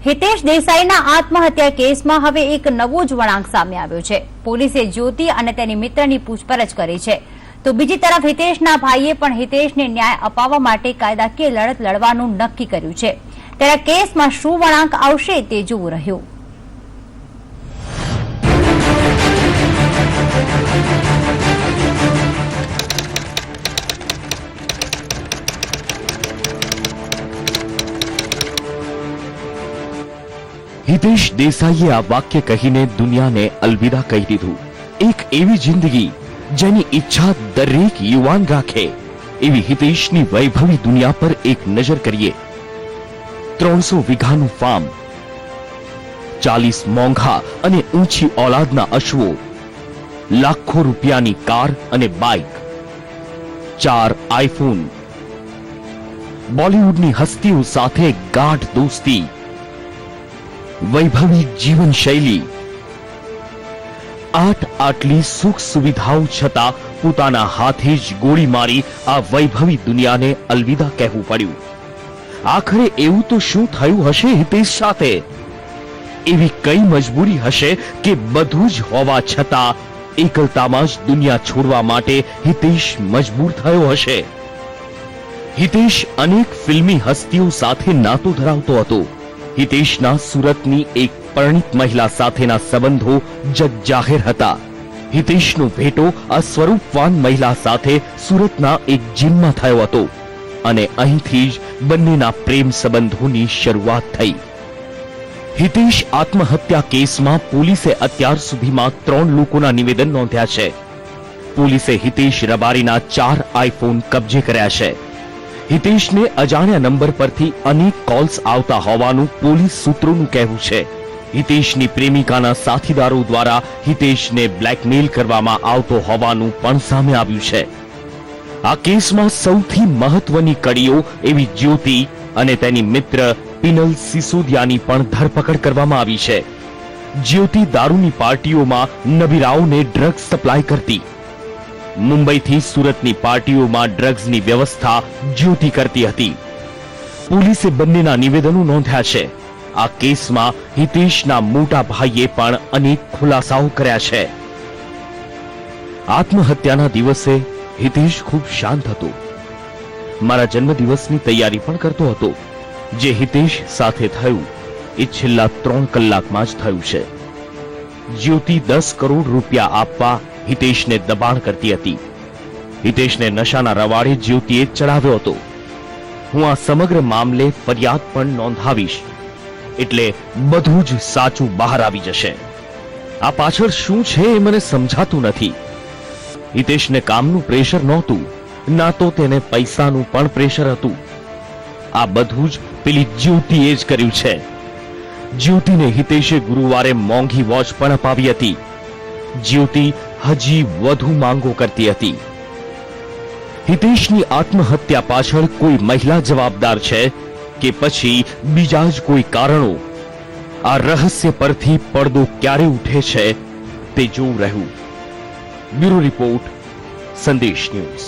હિતેશ દેસાઈના આત્મહત્યા કેસમાં હવે એક નવો જ વળાંક સામે આવ્યો છે। પોલીસે જ્યોતિ અને તેની મિત્રની પૂછપરછ કરી છે, તો બીજી તરફ હિતેશના ભાઈએ પણ હિતેશને ન્યાય અપાવવા માટે કાયદાકીય લડત લડવાનું નક્કી કર્યું છે। ત્યારે કેસમાં શું વળાંક આવશે તે જોવું રહ્યું। हितेश देसाईए आ वाक्य कहीने दुनिया ने अलविदा कही दीधुं। एक एवी जिंदगी जेनी इच्छा दरेक युवान राखे एवी हितेशनी वैभवी दुनिया पर एक नजर करिए। 300 वीघानुं फार्म, 40 मोंघा अने ऊंची औलादना अश्वो, लाखों रूपियानी कार अने बाइक, 4 आईफोन, बॉलीवुडनी हस्तीओ साथे गाढ़ दोस्ती, वैभवी जीवन शैली, आटली सुख सुविधाओं छता पोताना हाथे ज गोળી मारी आ वैभवी दुनिया ने अलविदा कहेवुं पड्युं। आखरे एवुं तो शुं थयुं हशे हितेश साथे? एवी कई मजबूरी हशे के बधुं ज होवा छता एकलतामां ज दुनिया छोड़वा माटे हितेश मजबूर थयो हशे। हितेश अनेक फिल्मी हस्तीओ साथे नातो धरावतो हतो। हितेशना सूरतनी एक परिणित महिला साथेना संबंधो जग जाहिर हता। हितेशनो भेटो आ स्वरूपवान महिला साथे सूरतना एक जिममां थयो हतो अने અહીંથી જ બંનેના પ્રેમ સંબંધોની શરૂઆત થઈ। हितेश आत्महत्या केसमां पोलीसे અત્યાર સુધીમાં 3 લોકોના નિવેદન નોંધ્યા છે। પોલીસે हितेश રબારીના 4 આઈફોન કબજે કર્યા છે। हितेश ने अजाण्या नंबर परथी अनेक कॉल्स आवता होवानुं पोलीस सूत्रोनुं कहेवुं छे। हितेशनी प्रेमिकाना साथीदारो द्वारा हितेशने ब्लेकमेल करवामां आवतो होवानुं पण सामे आव्युं छे। आ केसमां सौथी महत्वनी कड़ीओ एवी ज्योति अने तेनी मित्र पिनल सिसोदियानी पण धरपकड़ करवामां आवी छे। ज्योति दारूनी पार्टीओमां नबीराओने ड्रग्स सप्लाय करती। मुंबई थी सूरतनी पार्टीओमां ड्रग्सनी व्यवस्था ज्योति करती हती। पोलीसे बंनेना निवेदनो नोंध्या छे। आ केसमां हितेशना मोटा भाईए पण अनेक खुलासाओ कर्या छे। आत्महत्याना दिवसे हितेश खूब शांत हतो। मारा जन्मदिवसनी तैयारी पण करतो हतो। जे हितेश साथे थयुं ए छेल्ला 3 कलाकमां ज थयुं छे। ज्योति 10 करोड़ रूपिया आपवा हितेश ने दबाण करती हती। हितेश ने नशाना रवाड़े ज्योतिए चढ़ाव्यो हतो। हूँ आ समग्र मामले फरियाद पण नोंधावीश एटले बधुं ज साचुं बहार आवी जशे। आ पाछळ शुं छे ए मने समजातुं नथी। हितेश ने कामनुं प्रेशर नहोतुं, ना तो तेने पैसानुं पण प्रेशर हतुं। आ बधुं ज पेली ज्योतिए ज कर्युं छे। ज्योतिने हितेशे गुरुवारे मोंघी वॉच पण अपावी हती। ज्योति हजी વધુ માંગો કરતી હતી। हितेशनी आत्महत्या पाछळ कोई महिला जवाबदार छे के પછી બીજા જ કોઈ કારણો? આ રહસ્ય પરથી પડદો ક્યારે ઉઠે છે તે જોવું રહ્યું। બ્યુરો રિપોર્ટ, સંદેશ ન્યૂઝ।